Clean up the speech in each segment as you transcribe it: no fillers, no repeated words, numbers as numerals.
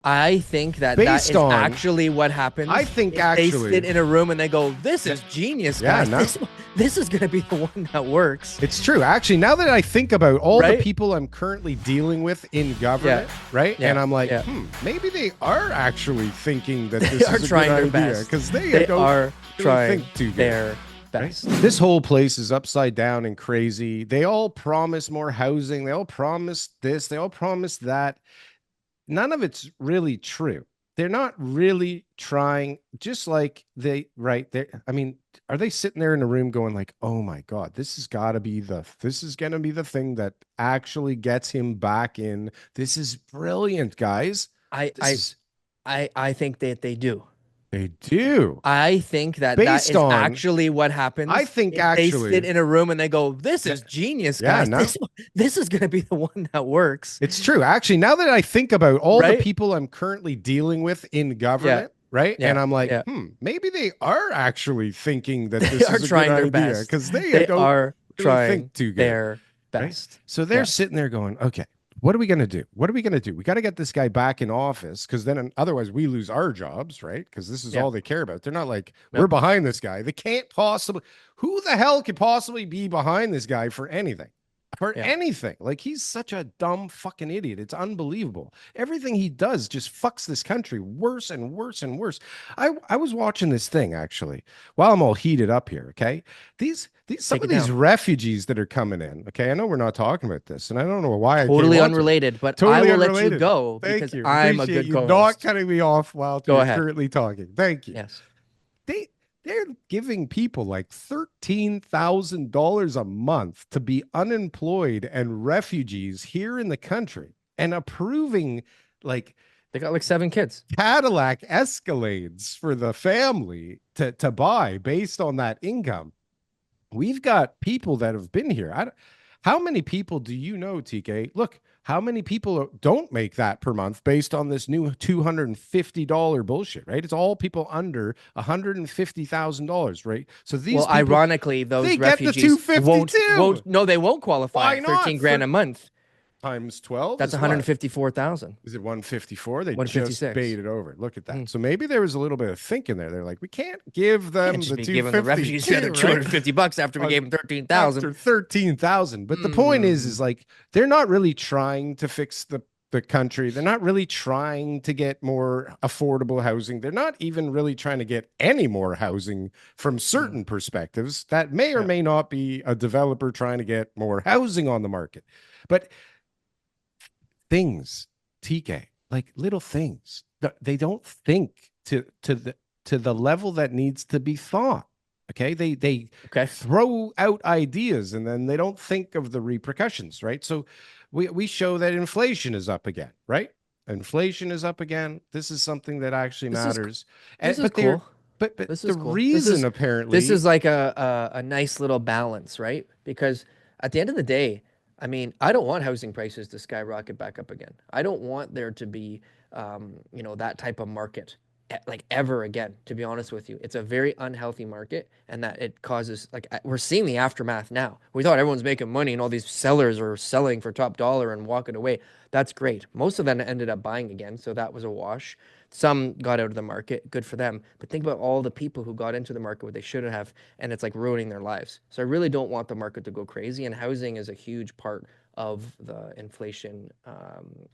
I think that that Based is on, actually what happens. I think If they actually, sit in a room and they go, "This is genius, yeah, guys. no, This is going to be the one that works." it's true. Actually, now that I think about all the Right? people I'm currently dealing with in Yeah. government, right? And Yeah. I'm like, Yeah. maybe they are actually thinking that They this are is a good trying their idea best. because they They don't are really think trying too good. their Right? best. This whole place is upside down and crazy. They all promise more housing. They all promise this. They all promise that. None of it's really true. They're not really trying, just like they, right there. I mean, are they sitting there in a room going like, oh my God, this has got to be this is going to be the thing that actually gets him back in. This is brilliant, guys. I This I is, I think that they do. they do. I think that that Based is on, actually what I happens think if they sit actually, in a room and they go, "This yeah, is genius, yeah, guys. no, This is going to be the one that works." it's true. Actually, now that I think about all the Right? people I'm currently dealing with in Yeah. government, right? And Yeah. I'm like, Yeah. maybe they are actually thinking that They this are is a good trying their idea best. because they They don't are really think trying too good, their right? best. So they're Yeah. sitting there going, okay, what are we going to do? What are we going to do? We got to get this guy back in office because then otherwise we lose our jobs, right? Because this is Yeah. all they care about. They're not like, we're Yep. behind this guy. They can't possibly, who the hell could possibly be behind this guy for anything? For Yeah. anything. Like he's such a dumb fucking idiot. It's unbelievable. Everything he does just fucks this country worse and worse and worse. I was watching this thing actually while I'm all heated up here. Okay, these some Take of it these down. refugees that are coming in. Okay, I know we're not talking about this, and I don't know why I came Totally onto it. unrelated, but I Totally will let you unrelated. go Thank because you. I'm a Appreciate good you not co-host. cutting me off while Go you're ahead. currently talking. Thank you. Yes. They they're giving people like $13,000 a month to be unemployed and refugees here in the country and approving like They got like 7 kids. Cadillac Escalades for the family to buy based on that income. We've got people that have been here. How many people do you know, TK? Look, how many people don't make that per month based on this new $250 bullshit, right? It's all people under $150,000, right? So these Well, people, ironically, they those get the refugees won't 252. no, they won't qualify Why at not? 13 grand a month. Times 12 That's is what? 154,000. Is it 154? They just 156. baited over. Look at that. Mm. So maybe there was a little bit of thinking there. They're like, we can't give Can't them just the be giving the refugees the 252, other right? 250 bucks after we gave them 13,000. After 13,000. But the point is Mm. like they're not really trying to fix the country. They're not really trying to get more affordable housing. They're not even really trying to get any more housing from Mm. certain perspectives. That may or Yeah. may not be a developer trying to get more housing on the market. But things, TK, like little things. They don't think to the level that needs to be thought. Okay, they Okay. throw out ideas and then they don't think of the repercussions, right? So we show that inflation is up again, right? Inflation is up again. This is something that actually This is matters. this is But they're cool. but This the is cool. reason This apparently, is like a nice little balance, right? Because at the end of the day, I mean, I don't want housing prices to skyrocket back up again. I don't want there to be, that type of market like ever again. To be honest with you, it's a very unhealthy market, and that it causes like we're seeing the aftermath now. We thought everyone's making money, and all these sellers are selling for top dollar and walking away. That's great. Most of them ended up buying again, so that was a wash. Some got out of the market, good for them. But think about all the people who got into the market what they shouldn't have, and it's like ruining their lives. So I really don't want the market to go crazy, and housing is a huge part of the inflation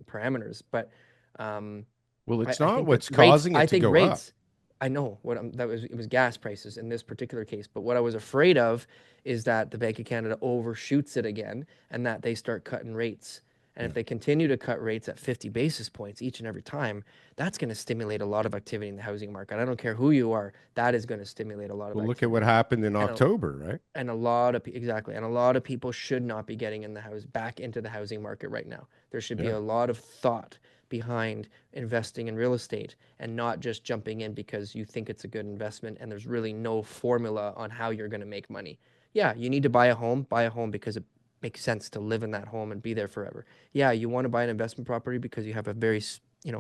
parameters. But um, well, I, it's I not think that what's rates. causing I it to think go up. rates. I know what that was. It was gas prices in this particular case. But what I was afraid of is that the Bank of Canada overshoots it again, and that they start cutting rates. And if Yeah. they continue to cut rates at 50 basis points each and every time, that's going to stimulate a lot of activity in the housing market. I don't care who you are, that is going to stimulate a lot of Well, look at what activity. happened in And a, October, right? and a lot of exactly, and a lot of people should not be getting in the house back into the housing market right now. There should be Yeah. a lot of thought behind investing in real estate and not just jumping in because you think it's a good investment and there's really no formula on how you're going to make money. Yeah, you need to buy a home because it makes sense to live in that home and be there forever. Yeah, you want to buy an investment property because you have a very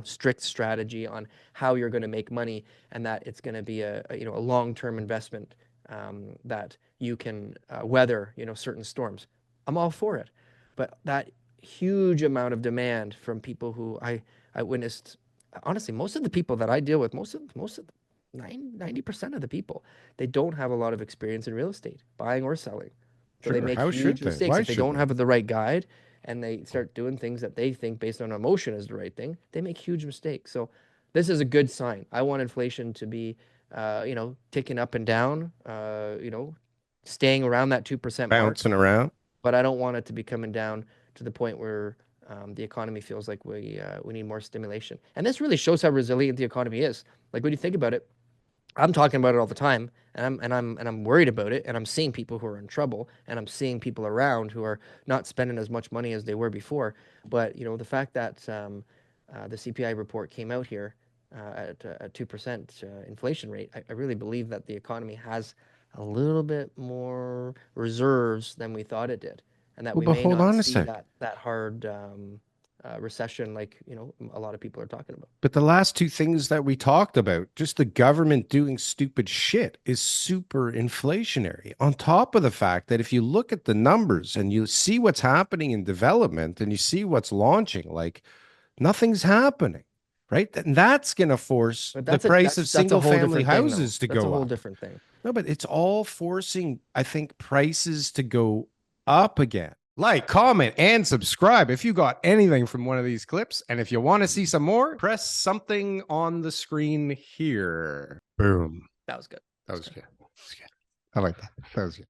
strict strategy on how you're going to make money and that it's going to be a long-term investment that you can weather certain storms. I'm all for it, but that huge amount of demand from people who I witnessed honestly, most of the people that I deal with, most of 90% of the people, they don't have a lot of experience in real estate, buying or selling. So they Sure. make How should huge they? mistakes Why if they should don't they? have the right guide and they start doing things that they think based on emotion is the right thing. They make huge mistakes. So this is a good sign. I want inflation to be, ticking up and down, staying around that 2% mark, Bouncing around. but I don't want it to be coming down to the point where the economy feels like we need more stimulation. And this really shows how resilient the economy is. Like when you think about it, I'm talking about it all the time, and I'm worried about it, and I'm seeing people who are in trouble, and I'm seeing people around who are not spending as much money as they were before. But the fact that the CPI report came out here at a 2% inflation rate, I really believe that the economy has a little bit more reserves than we thought it did, and that Well, we but may hold not on a see sec. that hard recession like a lot of people are talking about. But the last two things that we talked about, just the government doing stupid shit, is super inflationary. On top of the fact that if you look at the numbers and you see what's happening in development and you see what's launching, like nothing's happening, right? And that's going to force But the that's a price of that's a single whole family different thing, though. houses to That's a go whole up. different thing. No, but it's all forcing, I think, prices to go up again. Like, comment, and subscribe if you got anything from one of these clips. And if you want to see some more, press something on the screen here. Boom. That was good. That That was was good. good. That was good. I like that. That was good.